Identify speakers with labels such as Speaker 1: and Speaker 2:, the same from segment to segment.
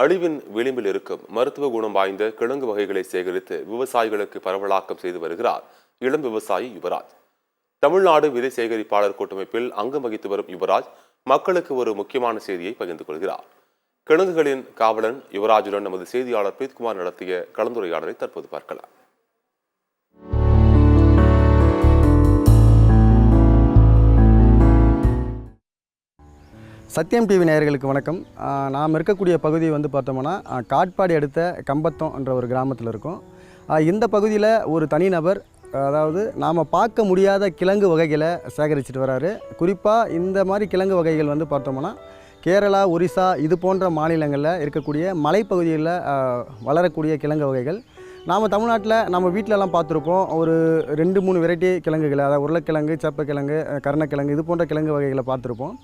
Speaker 1: அழிவின் விளிம்பில் இருக்கும் மருத்துவ குணம் வாய்ந்த கிழங்கு வகைகளை சேகரித்து விவசாயிகளுக்கு பரவலாக்கம் செய்து வருகிறார் இளம் விவசாயி யுவராஜ். தமிழ்நாடு விதை சேகரிப்பாளர் கூட்டமைப்பில் அங்கம் வகித்து வரும் யுவராஜ் மக்களுக்கு ஒரு முக்கியமான செய்தியை பகிர்ந்து கொள்கிறார். கிழங்குகளின் காவலன் யுவராஜுடன் நமது செய்தியாளர் பிரீத்குமார் நடத்திய கலந்துரையாடலை தற்போது பார்க்கலாம்.
Speaker 2: சத்தியம் டிவி நேயர்களுக்கு வணக்கம். நாம் இருக்கக்கூடிய பகுதி பார்த்தோம்னா காட்பாடி அடுத்த கம்பத்தம் என்ற ஒரு கிராமத்தில் இருக்கும். இந்த பகுதியில் ஒரு தனிநபர், அதாவது நாம் பார்க்க முடியாத கிழங்கு வகைகளை சேகரிச்சுட்டு வராரு. குறிப்பாக இந்த மாதிரி கிழங்கு வகைகள் பார்த்தோம்னா கேரளா, ஒரிசா இது போன்ற மாநிலங்களில் இருக்கக்கூடிய மலைப்பகுதிகளில் வளரக்கூடிய கிழங்கு வகைகள். நாம் தமிழ்நாட்டில் நம்ம வீட்டிலலாம் பார்த்துருப்போம். ஒரு 2-3 வெரைட்டி கிழங்குகளை, அதாவது உருளைக்கிழங்கு, சேப்பக்கிழங்கு, கருணக்கிழங்கு இது போன்ற கிழங்கு வகைகளை பார்த்துருப்போம்.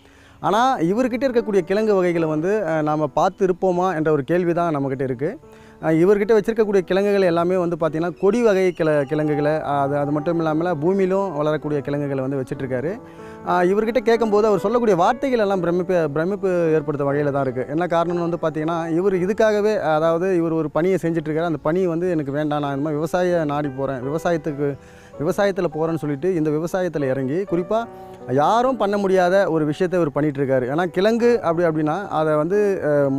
Speaker 2: ஆனால் இவர்கிட்ட இருக்கக்கூடிய கிழங்கு வகைகளை நாம் பார்த்து இருப்போமா என்ற ஒரு கேள்வி தான் நம்மக்கிட்ட இருக்குது. இவர்கிட்ட வச்சுருக்கக்கூடிய கிழங்குகள் எல்லாமே பார்த்திங்கன்னா கொடி வகை கிழங்குகளை, அது மட்டும் இல்லாமல் பூமியிலும் வளரக்கூடிய கிழங்குகளை வச்சிட்ருக்காரு. இவர்கிட்ட கேட்கும்போது அவர் சொல்லக்கூடிய வார்த்தைகள் எல்லாம் பிரமிப்பு ஏற்படுத்த வகையில் தான் இருக்குது. என்ன காரணம்னு பார்த்திங்கன்னா, இவர் இதுக்காகவே, அதாவது இவர் ஒரு பணியை செஞ்சிட்ருக்காரு. அந்த பணி எனக்கு வேண்டாம், நான் இந்த மாதிரி விவசாய நாடி போகிறேன், விவசாயத்தில் போகிறேன்னு சொல்லிட்டு இந்த விவசாயத்தில் இறங்கி குறிப்பாக யாரும் பண்ண முடியாத ஒரு விஷயத்தை இவர் பண்ணிகிட்ருக்காரு. ஏன்னா கிழங்கு அப்படின்னா அதை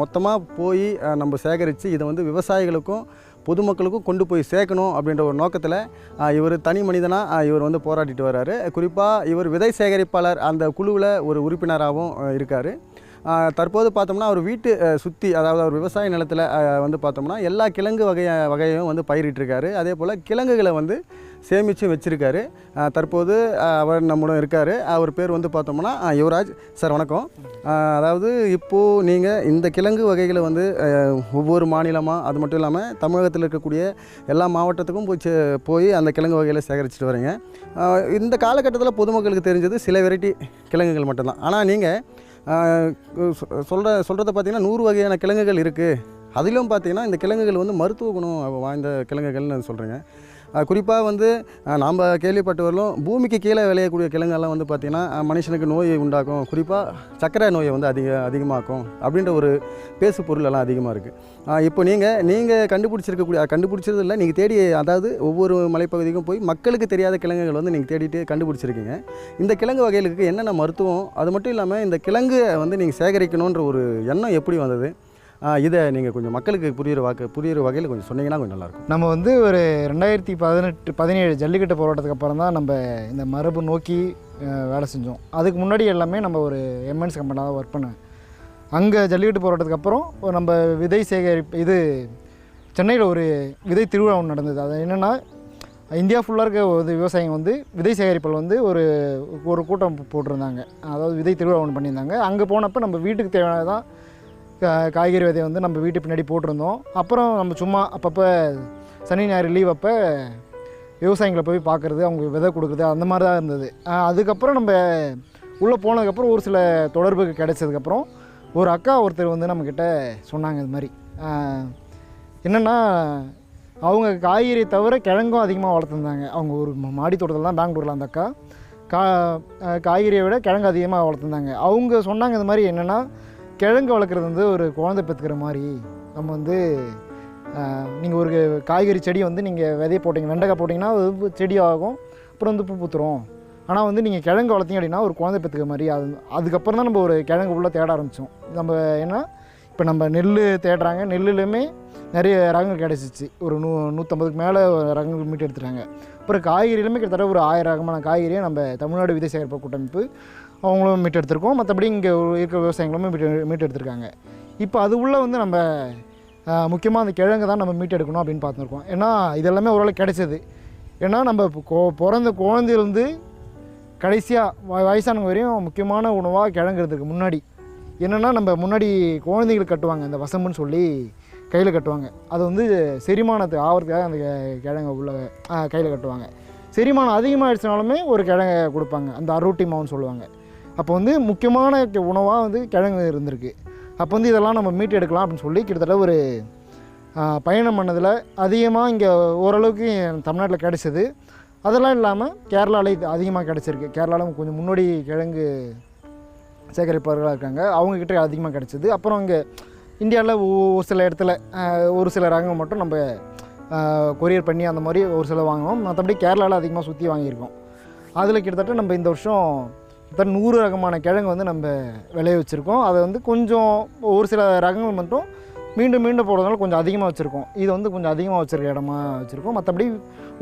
Speaker 2: மொத்தமாக போய் நம்ம சேகரித்து இதை விவசாயிகளுக்கும் பொதுமக்களுக்கும் கொண்டு போய் சேர்க்கணும் அப்படின்ற ஒரு நோக்கத்தில் இவர் தனி மனிதனாக இவர் போராடிட்டு வர்றாரு. குறிப்பாக இவர் விதை சேகரிப்பாளர் அந்த குழுவில் ஒரு உறுப்பினராகவும் இருக்கார். தற்போது பார்த்தோம்னா அவர் வீட்டு சுற்றி, அதாவது அவர் விவசாய நிலத்தில் பார்த்தோம்னா எல்லா கிழங்கு வகையும் பயிரிட்டிருக்காரு. அதே போல் கிழங்குகளை சேமித்து வச்சுருக்காரு. தற்போது அவர் நம்முடன் இருக்கார். அவர் பேர் பார்த்தோம்னா யுவராஜ். சார் வணக்கம். அதாவது இப்போது நீங்கள் இந்த கிழங்கு வகைகளை ஒவ்வொரு மாநிலமாக, அது மட்டும் இல்லாமல் தமிழகத்தில் இருக்கக்கூடிய எல்லா மாவட்டத்துக்கும் போய் அந்த கிழங்கு வகைகளை சேகரிச்சுட்டு வரீங்க. இந்த காலகட்டத்தில் பொதுமக்களுக்கு தெரிஞ்சது சில வெரைட்டி கிழங்குகள் மட்டும்தான். ஆனால் நீங்கள் சொல்கிறத பார்த்திங்கன்னா 100 வகையான கிழங்குகள் இருக்குது. அதிலும் பார்த்திங்கன்னா இந்த கிழங்குகள் மருத்துவ குணம் வாய்ந்த கிழங்குகள்னு சொல்கிறீங்க. குறிப்பாக நாம் கேள்விப்பட்டு வரலும் பூமிக்கு கீழே விளையக்கூடிய கிழங்கெல்லாம் பார்த்திங்கன்னா மனுஷனுக்கு நோயை உண்டாக்கும், குறிப்பாக சர்க்கரை நோயை அதிகமாக்கும் அப்படின்ற ஒரு பேசு பொருள் எல்லாம் அதிகமாக இருக்குது. இப்போ நீங்கள் கண்டுபிடிச்சது இல்லை, நீங்கள் தேடி, அதாவது ஒவ்வொரு மலைப்பகுதிக்கும் போய் மக்களுக்கு தெரியாத கிழங்குகள் நீங்கள் தேடிட்டு கண்டுபிடிச்சிருக்கீங்க. இந்த கிழங்கு வகைகளுக்கு என்னென்ன மருத்துவம், அது மட்டும் இல்லாமல் இந்த கிழங்கு நீங்கள் சேகரிக்கணுன்ற ஒரு எண்ணம் எப்படி வந்தது? இதை நீங்கள் கொஞ்சம் மக்களுக்கு புரியுற வகையில் கொஞ்சம் சொன்னீங்கன்னா கொஞ்சம் நல்லாயிருக்கும்.
Speaker 3: நம்ம ஒரு 2018-17 ஜல்லிக்கட்டு போராட்டத்துக்கு அப்புறம் தான் நம்ம இந்த மரபு நோக்கி வேலை செஞ்சோம். அதுக்கு முன்னாடி எல்லாமே நம்ம ஒரு எம்என்சி கம்பெனியில் தான் ஒர்க் பண்ணேன். அங்கே ஜல்லிக்கட்டு போராட்டத்துக்கு அப்புறம் நம்ம விதை சேகரிப்பு சென்னையில் ஒரு விதை திருவிழா ஒன்று நடந்தது. அது என்னென்னா, இந்தியா ஃபுல்லாக இருக்க விவசாயிங்க விதை சேகரிப்பில் ஒரு கூட்டம் போட்டிருந்தாங்க. அதாவது விதை திருவிழா ஒன்று பண்ணியிருந்தாங்க. அங்கே போனப்போ நம்ம வீட்டுக்கு தேவையானதான் காய்கறி விதையை நம்ம வீட்டு பின்னாடி போட்டிருந்தோம். அப்புறம் நம்ம சும்மா அப்பப்போ சனி ஞாயிறு லீவ் அப்போ விவசாயிகளை போய் பார்க்குறது, அவங்க விதை கொடுக்குறது, அந்த மாதிரி தான் இருந்தது. அதுக்கப்புறம் நம்ம உள்ளே போனதுக்கப்புறம் ஒரு சில தொடர்புக்கு கிடைச்சதுக்கப்புறம் ஒரு அக்கா ஒருத்தர் நம்மக்கிட்ட சொன்னாங்க. இது மாதிரி என்னென்னா, அவங்க காய்கறி தவிர கிழங்கும் அதிகமாக வளர்த்துருந்தாங்க. அவங்க ஒரு மாடி தோட்டத்தில் தான், பெங்களூரில் அந்த அக்கா காய்கறியை விட கிழங்கு அதிகமாக வளர்த்துருந்தாங்க. அவங்க சொன்னாங்க இது மாதிரி என்னென்னா, கிழங்கு வளர்க்குறது ஒரு குழந்தை பெற்றுக்கிற மாதிரி. நம்ம நீங்கள் ஒரு காய்கறி செடி நீங்கள் விதைய போட்டிங்க, வெண்டைக்காய் போட்டிங்கன்னா அது செடி ஆகும், அப்புறம் பூ பூத்துரும். ஆனால் நீங்கள் கிழங்கு வளர்த்திங்க அப்படின்னா ஒரு குழந்தை பெற்றுக்கிற மாதிரி. அதுக்கப்புறம் தான் நம்ம ஒரு கிழங்கு உள்ளே தேட ஆரம்பித்தோம். நம்ம ஏன்னா இப்போ நம்ம நெல் தேடுறாங்க, நெல்லுலேயுமே நிறைய ரகங்கள் கிடச்சிச்சு. ஒரு 150க்கு மேலே ரகங்கள் மீட்டு எடுத்துட்டாங்க. அப்புறம் காய்கறியிலுமே கிட்டத்தட்ட ஒரு 1000 ரகமான காய்கறியை நம்ம தமிழ்நாடு விதை சேகரிப்பு கூட்டமைப்பு அவங்களும் மீட்டு எடுத்திருக்கோம். மற்றபடி இங்கே இருக்கிற விவசாயிகளுமே மீட்டு எடுத்திருக்காங்க. இப்போ அது உள்ள நம்ம முக்கியமாக அந்த கிழங்கு தான் நம்ம மீட்டு எடுக்கணும் அப்படின்னு பார்த்துருக்கோம். ஏன்னா இதெல்லாமே ஓரளவு கிடைச்சது. ஏன்னா நம்ம பிறந்த குழந்தையிலேருந்து கடைசியாக வயசானவங்க வரையும் முக்கியமான உணவாக கிழங்கு இருக்கிறதுக்கு முன்னாடி என்னென்னா, நம்ம முன்னாடி குழந்தைங்களுக்கு கட்டுவாங்க, இந்த வசம்புன்னு சொல்லி கையில் கட்டுவாங்க. அது செரிமானத்துக்கு ஆகிறதுக்காக அந்த கிழங்கு உள்ள கையில் கட்டுவாங்க. செரிமானம் அதிகமாகிடுச்சினாலுமே ஒரு கிழங்கை கொடுப்பாங்க, அந்த அரோட்டி மாவுன்னு சொல்லுவாங்க. அப்போ முக்கியமான உணவாக கிழங்கு இருந்திருக்கு. அப்போ இதெல்லாம் நம்ம மீட்டு எடுக்கலாம் அப்படின்னு சொல்லி கிட்டத்தட்ட ஒரு பயணம் பண்ணதில் அதிகமாக இங்கே ஓரளவுக்கு தமிழ்நாட்டில் கிடைச்சது. அதெல்லாம் இல்லாமல் கேரளாவில் இது அதிகமாக கிடச்சிருக்கு. கேரளாவில் கொஞ்சம் முன்னாடி கிழங்கு சேகரிப்பாளர்களாக இருக்காங்க, அவங்கக்கிட்ட அதிகமாக கிடச்சிது. அப்புறம் இங்கே இந்தியாவில் ஒரு சில இடத்துல ஒரு சில ரகங்கள் மட்டும் நம்ம கொரியர் பண்ணி அந்த மாதிரி ஒரு சில வாங்குவோம். மற்றபடி கேரளாவில் அதிகமாக சுற்றி வாங்கியிருக்கோம். அதில் கிட்டத்தட்ட நம்ம இந்த வருஷம் கிட்டத்தட்ட 100 ரகமான கிழங்கு வந்து நம்ம விளைய வச்சுருக்கோம். அதை வந்து கொஞ்சம் ஒரு சில ரகங்கள் மட்டும் மீண்டும் மீண்டும் போடுறதுனால கொஞ்சம் அதிகமாக வச்சுருக்கோம். இது வந்து கொஞ்சம் அதிகமாக வச்சுருக்க இடமா வச்சுருக்கோம். மற்றபடி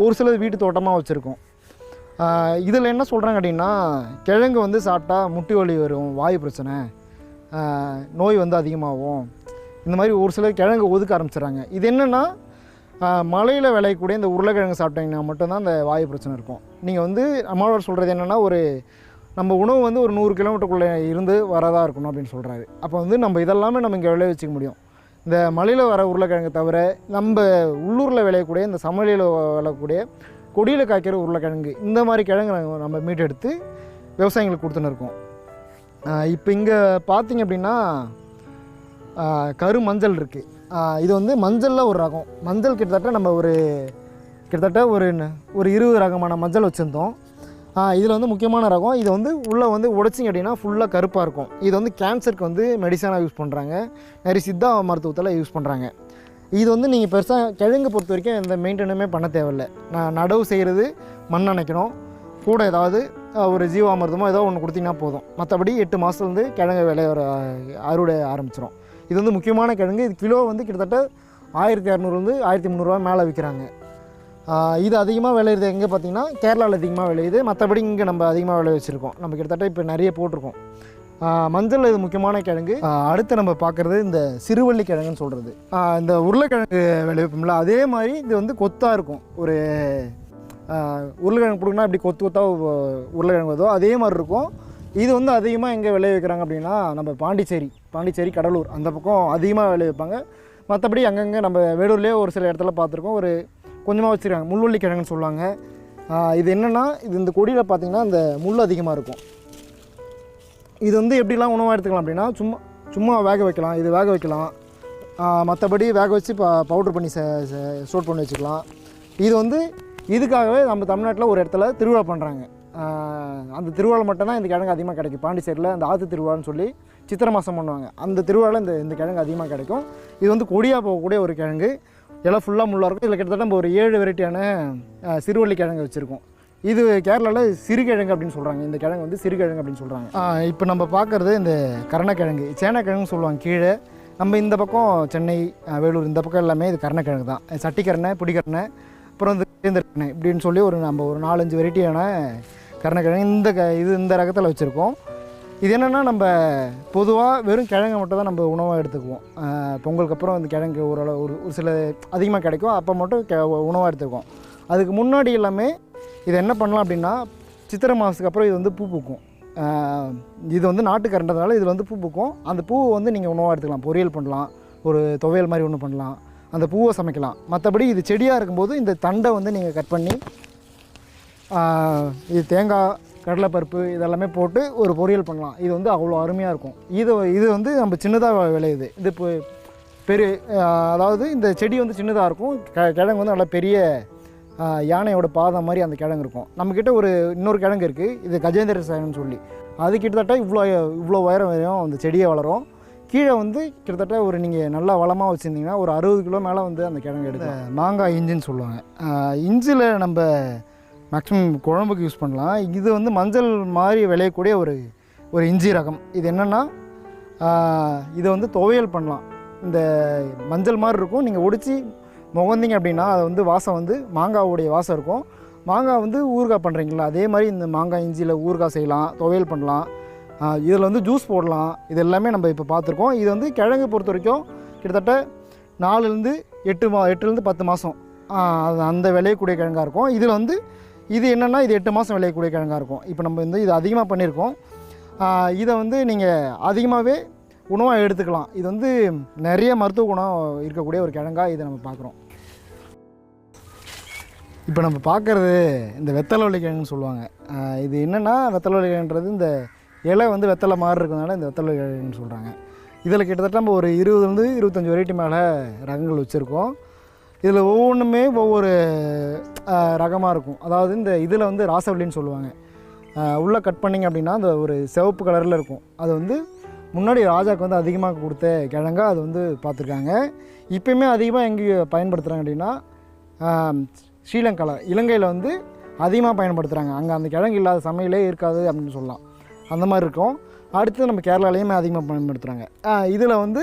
Speaker 3: ஒரு சில வீட்டு தோட்டமாக வச்சுருக்கோம். இதில் என்ன சொல்கிறாங்க அப்படின்னா, கிழங்கு வந்து சாப்பிட்டா முட்டி வலி வரும், வாயு பிரச்சனை, நோய் வந்து அதிகமாகும், இந்த மாதிரி ஒரு சிலர் கிழங்கு ஒதுக்க ஆரம்பிச்சிடுறாங்க. இது என்னென்னா, மலையில் விளையக்கூடிய இந்த உருளைக்கிழங்கு சாப்பிட்டீங்கன்னா மட்டும்தான் அந்த வாயு பிரச்சனை இருக்கும். நீங்கள் வந்து அம்மாவோட சொல்கிறது என்னென்னா, நம்ம உணவு வந்து ஒரு 100 கிலோமீட்டருக்குள்ளே இருந்து வரதாக இருக்கணும் அப்படின்னு சொல்கிறாரு. அப்போ வந்து நம்ம இதெல்லாமே நம்ம இங்கே விளைய வச்சுக்க முடியும். இந்த மலையில் வர உருளைக்கிழங்கு தவிர நம்ம உள்ளூரில் விளையக்கூடிய இந்த சமவெளியில் விளையக்கூடிய கொடியில் காய்க்கிற உருளைக்கிழங்கு, இந்த மாதிரி கிழங்கு நம்ம மீட்டெடுத்து விவசாயிகளுக்கு கொடுத்துன்னு இருக்கோம். இப்போ இங்கே பார்த்திங்க அப்படின்னா கரு மஞ்சள் இருக்குது. இது வந்து மஞ்சளில் ஒரு ரகம். மஞ்சள் கிட்டத்தட்ட நம்ம கிட்டத்தட்ட ஒரு 20 ரகமான மஞ்சள் வச்சுருந்தோம். இதில் வந்து முக்கியமான ரகம். இது வந்து உள்ளே வந்து உடைச்சிங்க அப்படின்னா ஃபுல்லாக கருப்பாக இருக்கும். இது வந்து கேன்சருக்கு வந்து மெடிசனாக யூஸ் பண்ணுறாங்க. நிறைய சித்தா மருத்துவத்தில் யூஸ் பண்ணுறாங்க. இது வந்து நீங்கள் பெருசாக கிழங்கு பொறுத்த வரைக்கும் எந்த மெயின்டெனுமே பண்ண தேவையில்லை. நடவு செய்கிறது, மண் அணைக்கணும், கூட ஏதாவது ஒரு ஜீவாமிர்தமோ ஏதோ ஒன்று கொடுத்திங்கன்னா போதும். மற்றபடி 8 மாதத்துலேருந்து கிழங்கு விளைய அறுவடை ஆரம்பிச்சிடும். இது வந்து முக்கியமான கிழங்கு. இது கிலோ வந்து கிட்டத்தட்ட 1200 1300 மேலே விற்கிறாங்க. இது அதிகமாக விளையிறது எங்கே பார்த்தீங்கன்னா கேரளாவில் அதிகமாக விளையுது. மற்றபடி இங்கே நம்ம அதிகமாக விளைய வச்சுருக்கோம். நம்ம கிட்டத்தட்ட இப்போ நிறைய போட்டிருக்கோம். மஞ்சள் இது முக்கியமான கிழங்கு. அடுத்து நம்ம பார்க்குறது இந்த சிறுவள்ளி கிழங்குன்னு சொல்கிறது. இந்த உருளைக்கிழங்கு விளைவிப்போம்ல, அதே மாதிரி இது வந்து கொத்தாக இருக்கும். ஒரு உருளைக்கிழங்கு பிடிக்குன்னா இப்படி கொத்து கொத்தாக உருளைக்கிழங்கு வருதோ அதே மாதிரி இருக்கும். இது வந்து அதிகமாக எங்கே விளைய வைக்கிறாங்க அப்படின்னா நம்ம பாண்டிச்சேரி கடலூர் அந்த பக்கம் அதிகமாக விளைய வைப்பாங்க. மற்றபடி அங்கங்கே நம்ம வேலூர்லேயே ஒரு சில இடத்துல பார்த்துருக்கோம். ஒரு கொஞ்சமாக வச்சுருக்காங்க. முள்வள்ளி கிழங்குன்னு சொல்லுவாங்க. இது என்னென்னா, இது இந்த கொடியில் பார்த்திங்கன்னா இந்த முள் அதிகமாக இருக்கும். இது வந்து எப்படிலாம் உணவாக எடுத்துக்கலாம் அப்படின்னா, சும்மா வேக வைக்கலாம். இது வேக வைக்கலாம். மற்றபடி வேக வச்சு பவுட்ரு பண்ணி ஸ்டோர் பண்ணி வச்சுக்கலாம். இது வந்து இதுக்காகவே நம்ம தமிழ்நாட்டில் ஒரு இடத்துல திருவிழா பண்ணுறாங்க. அந்த திருவிழா மட்டும்தான் இந்த கிழங்கு அதிகமாக கிடைக்கும். பாண்டிச்சேரியில் அந்த ஆற்று திருவிழான்னு சொல்லி சித்திரை மாதம் பண்ணுவாங்க. அந்த திருவிழாவில் இந்த கிழங்கு அதிகமாக கிடைக்கும். இது வந்து கொடியாக போகக்கூடிய ஒரு கிழங்கு. எல்லாம் ஃபுல்லாக முள்ளாக இருக்கும். இதில் கிட்டத்தட்ட நம்ம ஒரு 7 வெரைட்டியான சிறுவள்ளி கிழங்கு வச்சுருக்கோம். இது கேரளாவில் சிறுகிழங்கு அப்படின்னு சொல்கிறாங்க. இந்த கிழங்கு வந்து சிறுகிழங்கு அப்படின்னு சொல்கிறாங்க. இப்போ நம்ம பார்க்குறது இந்த கருணக்கிழங்கு, சேனக்கிழங்குன்னு சொல்லுவாங்க கீழே. நம்ம இந்த பக்கம் சென்னை, வேலூர் இந்த பக்கம் எல்லாமே இது கருணக்கிழங்கு தான். சட்டிக்கரணை, பிடிக்கரணை, அப்புறம் இந்த கேந்திரக்கரணை இப்படின்னு சொல்லி நம்ம ஒரு 4-5 வெரைட்டியான கருணக்கிழங்கு இந்த ரகத்தில் வச்சுருக்கோம். இது என்னென்னா, நம்ம பொதுவாக வெறும் கிழங்கு மட்டும் தான் நம்ம உணவாக எடுத்துக்குவோம். பொங்கலுக்கு அப்புறம் இந்த கிழங்கு ஒரு சில அதிகமாக கிடைக்கும், அப்போ மட்டும் உணவாக எடுத்துக்குவோம். அதுக்கு முன்னாடி எல்லாமே இது என்ன பண்ணலாம் அப்படின்னா, சித்திரை மாதத்துக்கு அப்புறம் இது வந்து பூ பூக்கும். இது வந்து நாட்டுக்கரண்டதுனால இதில் வந்து பூ பூக்கும். அந்த பூவை வந்து நீங்கள் உணவாக எடுத்துக்கலாம். பொரியல் பண்ணலாம், ஒரு துவையல் மாதிரி ஒன்று பண்ணலாம், அந்த பூவை சமைக்கலாம். மற்றபடி இது செடியாக இருக்கும்போது இந்த தண்டை வந்து நீங்கள் கட் பண்ணி இது தேங்காய், கடலைப்பருப்பு இதெல்லாமே போட்டு ஒரு பொரியல் பண்ணலாம். இது வந்து அவ்வளோ அருமையாக இருக்கும். இது வந்து நம்ம சின்னதாக விளையுது. இது இப்போ அதாவது இந்த செடி வந்து சின்னதாக இருக்கும். கிழங்கு வந்து நல்லா பெரிய யானையோட பாதம் மாதிரி அந்த கிழங்கு இருக்கும். நம்மக்கிட்ட இன்னொரு கிழங்கு இருக்குது. இது கஜேந்திர சேனன்னு சொல்லி, அது கிட்டத்தட்ட இவ்வளோ உயரம் வரையும் அந்த செடியை வளரும். கீழே வந்து கிட்டத்தட்ட நீங்கள் நல்லா வளமாக வச்சுருந்தீங்கன்னா ஒரு 60 கிலோ மேலே வந்து அந்த கிழங்கு எடுக்கும். மாங்காய் இஞ்சின்னு சொல்லுவாங்க. இஞ்சில் நம்ம மேக்ஸிமம் குழம்புக்கு யூஸ் பண்ணலாம். இது வந்து மஞ்சள் மாதிரி விளையக்கூடிய ஒரு இஞ்சி ரகம். இது என்னென்னா, இதை வந்து துவையல் பண்ணலாம். இந்த மஞ்சள் மாதிரி இருக்கும். நீங்கள் ஒடிச்சு முகந்தீங்க அப்படின்னா அது வந்து வாசம் வந்து மாங்காவுடைய வாசம் இருக்கும். மாங்காய் வந்து ஊறுகாய் பண்ணுறீங்களா, அதே மாதிரி இந்த மாங்காய் இஞ்சியில் ஊறுகாய் செய்யலாம், துவையல் பண்ணலாம். இதில் வந்து ஜூஸ் போடலாம். இது எல்லாமே நம்ம இப்போ பார்த்துருக்கோம். இது வந்து கிழங்கு பொறுத்த வரைக்கும் கிட்டத்தட்ட 8 10 மாதம் அந்த விளையக்கூடிய கிழங்காக இருக்கும். இதில் வந்து இது என்னென்னா, இது 8 மாதம் விளையக்கூடிய கிழங்காக இருக்கும். இப்போ நம்ம வந்து இது அதிகமாக பண்ணியிருக்கோம். இதை வந்து நீங்கள் அதிகமாகவே உணவாக எடுத்துக்கலாம். இது வந்து நிறைய மருத்துவ குணம் இருக்கக்கூடிய ஒரு கிழங்காக இதை நம்ம பார்க்குறோம். இப்போ நம்ம பார்க்குறது இந்த வெத்தலை கிழங்குன்னு சொல்லுவாங்க. இது என்னென்னா, வெத்தலை கிழங்குன்றது இந்த இலை வந்து வெத்தலை மாதிரி இருக்கிறதுனால இந்த வெத்தலை கிழங்குன்னு சொல்கிறாங்க. இதில் கிட்டத்தட்ட நம்ம ஒரு 20 25 வெரைட்டி மேலே ரகங்கள் வச்சுருக்கோம். இதில் ஒவ்வொன்றுமே ஒவ்வொரு ரகமாக இருக்கும். அதாவது இந்த இதில் வந்து ராசவல்லின்னு சொல்லுவாங்க. உள்ளே கட் பண்ணிங்க அப்படின்னா அந்த ஒரு சிவப்பு கலரில் இருக்கும். அது வந்து முன்னாடி ராஜாவுக்கு வந்து அதிகமாக கொடுத்த கிழங்கா அது வந்து பார்த்துருக்காங்க. இப்போயுமே அதிகமாக எங்கே பயன்படுத்துகிறாங்க அப்படின்னா ஸ்ரீலங்காவில், இலங்கையில் வந்து அதிகமாக பயன்படுத்துகிறாங்க. அங்கே அந்த கிழங்கு இல்லாத சமையலே இருக்காது அப்படின்னு சொல்லலாம். அந்த மாதிரி இருக்கும். அடுத்து நம்ம கேரளாலேயுமே அதிகமாக பயன்படுத்துகிறாங்க. இதில் வந்து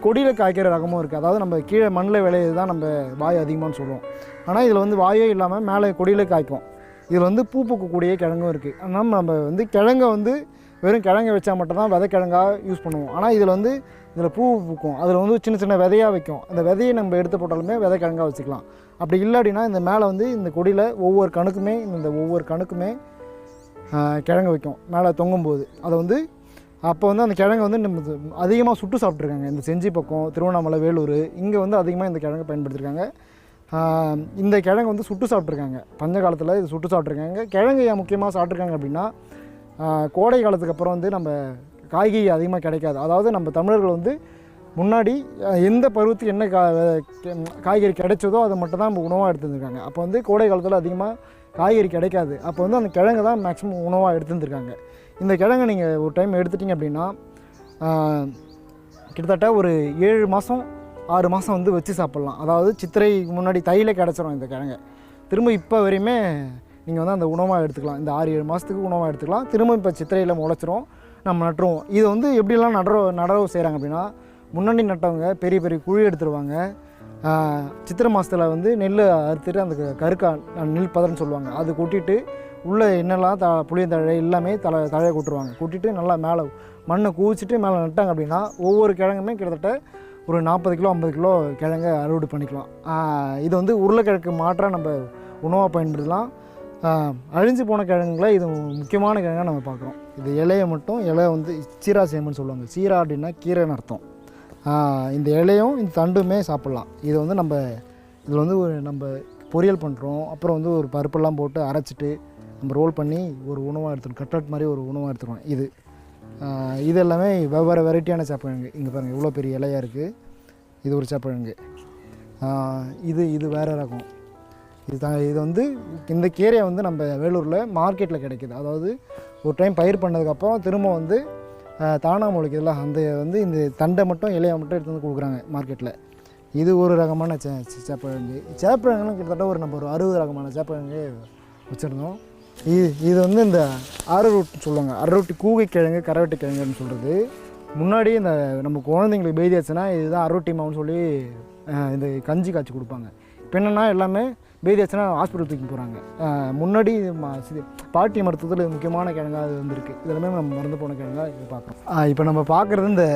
Speaker 3: கொடியில் காய்க்கிற ரகமும் இருக்குது. அதாவது நம்ம கீழே மண்ணில் விளையிறது தான் நம்ம வாய் அதிகமானு சொல்லுவோம். ஆனால் இதில் வந்து வாயே இல்லாமல் மேலே கொடியில் காய்க்கும். இதில் வந்து பூ பூக்கக்கூடிய கிழங்கும் இருக்குது. ஆனால் நம்ம வந்து கிழங்கை வந்து வெறும் கிழங்கை வச்சா மட்டும்தான் விதை கிழங்காக யூஸ் பண்ணுவோம். ஆனால் இதில் வந்து இதில் பூ பூக்கும். அதில் வந்து சின்ன சின்ன விதையாக வைக்கும். அந்த விதையை நம்ம எடுத்து போட்டாலுமே விதை கிழங்காக வச்சுக்கலாம். அப்படி இல்லை அப்படின்னா இந்த மேலே வந்து இந்த கொடியில் ஒவ்வொரு கணுக்குமே கிழங்கு வைக்கும் மேலே தொங்கும்போது. அதை வந்து அப்போ வந்து அந்த கிழங்கு வந்து நம்ம அதிகமாக சுட்டு சாப்பிட்ருக்காங்க. இந்த செஞ்சி பக்கம், திருவண்ணாமலை, வேலூர், இங்கே வந்து அதிகமாக இந்த கிழங்கு பயன்படுத்தியிருக்காங்க. இந்த கிழங்கு வந்து சுட்டு சாப்பிட்ருக்காங்க. பஞ்ச காலத்தில் இது சுட்டு சாப்பிட்ருக்காங்க. கிழங்கு ஏன் முக்கியமாக சாப்பிட்ருக்காங்க அப்படின்னா கோடை காலத்துக்கு அப்புறம் வந்து நம்ம காய்கறி அதிகமாக கிடைக்காது. அதாவது நம்ம தமிழர்கள் வந்து முன்னாடி எந்த பருவத்துக்கு என்ன காய்கறி கிடைச்சதோ அதை மட்டும் தான் நம்ம உணவாக எடுத்துருந்துருக்காங்க. அப்போ வந்து கோடை காலத்தில் அதிகமாக காய்கறி கிடைக்காது. அப்போ வந்து அந்த கிழங்கு தான் மேக்ஸிமம் உணவாக எடுத்துருந்துருக்காங்க. இந்த கிழங்கு நீங்கள் ஒரு டைம் எடுத்துட்டிங்க அப்படின்னா கிட்டத்தட்ட ஒரு 7 மாதம் 6 மாதம் வந்து வச்சு சாப்பிட்லாம். அதாவது சித்திரை முன்னாடி தையில கிடச்சிரும் இந்த கிழங்கு. திரும்ப இப்போ வரையுமே நீங்கள் வந்து அந்த உணவாக எடுத்துக்கலாம். இந்த 6-7 மாதத்துக்கு உணவாக எடுத்துக்கலாம். திரும்ப இப்போ சித்திரையில் முளைச்சிரும், நம்ம நட்டுருவோம். இது வந்து எப்படிலாம் நடவு செய்கிறாங்க அப்படின்னா முன்னாடி நட்டவங்க பெரிய பெரிய குழி எடுத்துருவாங்க. சித்திரை மாதத்தில் வந்து நெல் அறுத்துட்டு அந்த கருக்கா நெல் பதர்ன்னு சொல்லுவாங்க, அது கொட்டிட்டு உள்ளே என்னெல்லாம் புளியந்தழை எல்லாமே தழையை கொட்டுருவாங்க. கொட்டிட்டு நல்லா மேலே மண்ணை குவிச்சிட்டு மேலே நட்டாங்க அப்படின்னா ஒவ்வொரு கிழங்குமே கிட்டத்தட்ட ஒரு 40 கிலோ 50 கிலோ கிழங்கை அறுவடை பண்ணிக்கலாம். இது வந்து உருளைக்கிழங்கு மாற்றாக நம்ம உணவாக பயன்படுத்தலாம். அழிஞ்சு போன கிழங்குல இது முக்கியமான கிழங்காக நம்ம பார்க்குறோம். இது இலையை மட்டும் வந்து சீரா சேமன்னு சொல்லுவாங்க. சீரா அப்படின்னா கீரைன்னு அர்த்தம். இந்த இலையும் இந்த தண்டுமே சாப்பிட்லாம். இது வந்து இதில் வந்து நம்ம பொரியல் பண்ணுறோம். அப்புறம் வந்து ஒரு பருப்பெல்லாம் போட்டு அரைச்சிட்டு நம்ம ரோல் பண்ணி ஒரு உணவாக எடுத்துக்கணும். கட்லட் மாதிரி ஒரு உணவாக எடுத்துக்கணும். இது எல்லாமே வெவ்வேறு வெரைட்டியான சேப்பக்கிழங்கு. இங்கே பாருங்கள் இவ்வளோ பெரிய இலையாக இருக்குது. இது ஒரு சேப்பக்கிழங்கு. இது வேறு ரகம். இது வந்து இந்த கீரையை வந்து நம்ம வேலூரில் மார்க்கெட்டில் கிடைக்கிது. அதாவது ஒரு டைம் பயிர் பண்ணதுக்கப்புறம் திரும்ப வந்து தானாக முளைக்குதுல, அந்த வந்து இந்த தண்டை மட்டும் இலையை மட்டும் எடுத்து வந்து கொடுக்குறாங்க மார்க்கெட்டில். இது ஒரு ரகமான சேப்பக்கிழங்கு. சேப்பக்கிழங்குலாம் கிட்டத்தட்ட நம்ம ஒரு 60 ரகமான சேப்பக்கிழங்கு வச்சுருந்தோம். இது வந்து இந்த அரரொட்டி சொல்லுவாங்க. அரரொட்டி கூகை கிழங்கு, கரவெட்டி கிழங்குன்னு சொல்கிறது. முன்னாடி இந்த நம்ம குழந்தைங்களுக்கு பேதியாச்சுன்னா இதுதான் அரரொட்டி மாவுன்னு சொல்லி இந்த கஞ்சி காய்ச்சி கொடுப்பாங்க. இப்போ என்னென்னா எல்லாமே பேதியாச்சுன்னா ஹாஸ்பிட்டல் தூக்கி போகிறாங்க. முன்னாடி பாட்டி மருத்துவத்தில் முக்கியமான கிழங்காக அது வந்துருக்கு. இதெல்லாமே நம்ம மறந்து போன கிழங்காக இது பார்க்குறோம். இப்போ நம்ம பார்க்குறது இந்த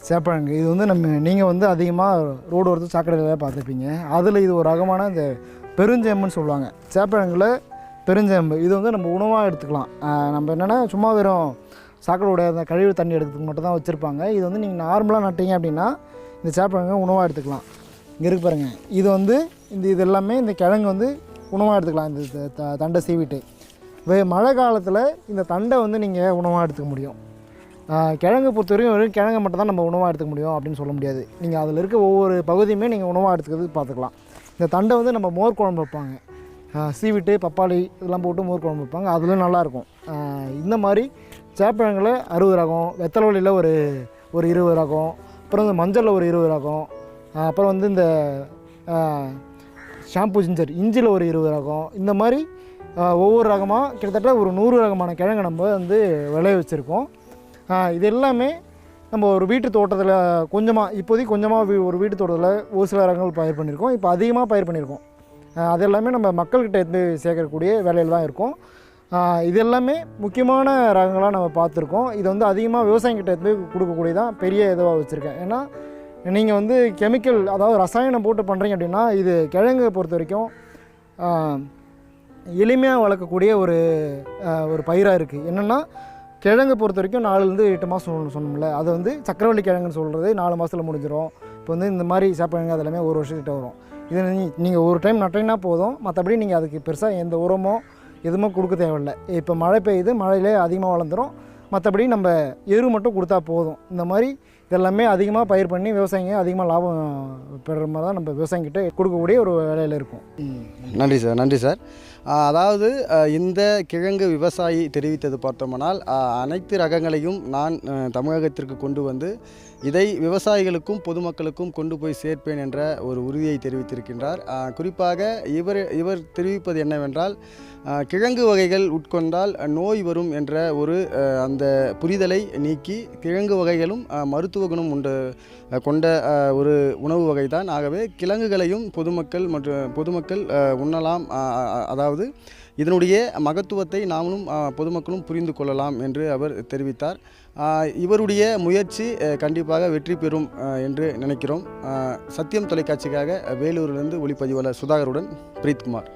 Speaker 3: சேப்பக்கிழங்கு. இது வந்து நீங்கள் வந்து அதிகமாக ரோடு ஓரத்து சாக்கடையில் பார்த்துருப்பீங்க. அதில் இது ஒரு ரகமான இந்த பெருஞ்சேம்புன்னு சொல்லுவாங்க. சேப்பக்கிழங்குல பெருஞ்சேம்பு இது வந்து நம்ம உணவாக எடுத்துக்கலாம். நம்ம என்னென்னா சும்மா வெறும் சாக்கடையோட அந்த கழிவு தண்ணி எடுக்கிறதுக்கு மட்டும் தான் வச்சுருப்பாங்க. இது வந்து நீங்கள் நார்மலாக நட்டிங்க அப்படின்னா இந்த சேப்பக்கிழங்கு உணவாக எடுத்துக்கலாம். இங்கே இருக்கு பாருங்கள். இது வந்து இது எல்லாமே இந்த கிழங்கு வந்து உணவாக எடுத்துக்கலாம். இந்த தண்டை சீவிட்டு மழை காலத்தில் இந்த தண்டை வந்து நீங்கள் உணவாக எடுத்துக்க முடியும். கிழங்கு பொறுத்தவரைக்கும் வெறும் கிழங்கு மட்டும் தான் நம்ம உணவாக எடுத்துக்க முடியும் அப்படின்னு சொல்ல முடியாது. நீங்கள் அதில் இருக்க ஒவ்வொரு பகுதியுமே நீங்கள் உணவாக எடுத்துக்கிறது பார்த்துக்கலாம். இந்த தண்டை வந்து நம்ம மோர் குழம்பு வைப்பாங்க. சீவிட்டு பப்பாளி இதெல்லாம் போட்டு மோர் குழம்பு வைப்பாங்க. அதில் நல்லாயிருக்கும். இந்த மாதிரி சேப்பக்கிழங்குல 60 ரகம், வெத்தலையில் ஒரு 20 ரகம், அப்புறம் இந்த மஞ்சளில் ஒரு 20 ரகம், அப்புறம் வந்து இந்த ஷாம்பு இஞ்சியில் ஒரு 20 ரகம், இந்த மாதிரி ஒவ்வொரு ரகமாக கிட்டத்தட்ட ஒரு 100 ரகமான கிழங்கு நம்ம வந்து விளைய வச்சுருக்கோம். இது எல்லாமே நம்ம ஒரு வீட்டு தோட்டத்தில் இப்போதைக்கு கொஞ்சமாக ஒரு வீட்டு தோட்டத்தில் ஒரு சில ரகங்கள் பயிர் பண்ணியிருக்கோம். இப்போ அதிகமாக பயிர் பண்ணியிருக்கோம். அது எல்லாமே நம்ம மக்கள்கிட்ட இருந்து சேர்க்கக்கூடிய வேலையில் தான் இருக்கும். இது எல்லாமே முக்கியமான ரகங்களாக நம்ம பார்த்துருக்கோம். இது வந்து அதிகமாக விவசாயிகிட்ட இருந்து கொடுக்கக்கூடியதான் பெரிய இதுவாக வச்சுருக்கேன். ஏன்னா நீங்கள் வந்து கெமிக்கல், அதாவது ரசாயனம் போட்டு பண்ணுறீங்க அப்படின்னா இது கிழங்கு பொறுத்த வரைக்கும் எளிமையாக வளர்க்கக்கூடிய ஒரு பயிராக இருக்குது. என்னென்னா கிழங்கு பொறுத்த வரைக்கும் 4-8 மாதம் சொன்னோம்ல, அது வந்து சக்கரவள்ளி கிழங்குன்னு சொல்கிறது 4 மாதத்தில் முடிஞ்சிடும். இப்போ வந்து இந்த மாதிரி சேப்பக்கிழங்கு அதெல்லாமே 1 வருஷத்துக்கிட்ட வரும். இது நீங்கள் ஒரு டைம் நட்டிங்கன்னா போதும். மற்றபடி நீங்கள் அதுக்கு பெருசாக எந்த உரமோ எதுவுமே கொடுக்க தேவையில்லை. இப்போ மழை பெய்யுது, மழையிலே அதிகமாக வளர்ந்துடும். மற்றபடி நம்ம எரு மட்டும் கொடுத்தா போதும். இந்த மாதிரி இதெல்லாமே அதிகமாக பயிர் பண்ணி விவசாயிங்க அதிகமாக லாபம் பெறுற மாதிரி தான் நம்ம விவசாயிகிட்ட கொடுக்கக்கூடிய ஒரு வேலையில் இருக்கும்.
Speaker 2: நன்றி சார். அதாவது இந்த கிழங்கு விவசாயி தெரிவித்தது பார்த்தோம்னால் அனைத்து ரகங்களையும் நான் தமிழகத்திற்கு கொண்டு வந்து இதை விவசாயிகளுக்கும் பொதுமக்களுக்கும் கொண்டு போய் சேர்ப்பேன் என்ற ஒரு உறுதியை தெரிவித்திருக்கின்றார். குறிப்பாக இவர் தெரிவிப்பது என்னவென்றால் கிழங்கு வகைகள் உட்கொண்டால் நோய் வரும் என்ற ஒரு அந்த புரிதலை நீக்கி கிழங்கு வகைகளும் மருத்துவ குணம் கொண்ட ஒரு உணவு வகை தான். ஆகவே கிழங்குகளையும் பொதுமக்கள் உண்ணலாம். அதாவது இதனுடைய மகத்துவத்தை நாமளும் பொதுமக்களும் புரிந்து கொள்ளலாம் என்று அவர் தெரிவித்தார். இவருடைய முயற்சி கண்டிப்பாக வெற்றி பெறும் என்று நினைக்கிறோம். சத்தியம் தொலைக்காட்சிக்காக வேலூரிலிருந்து ஒளிப்பதிவாளர் சுதாகருடன் பிரீத்குமார்.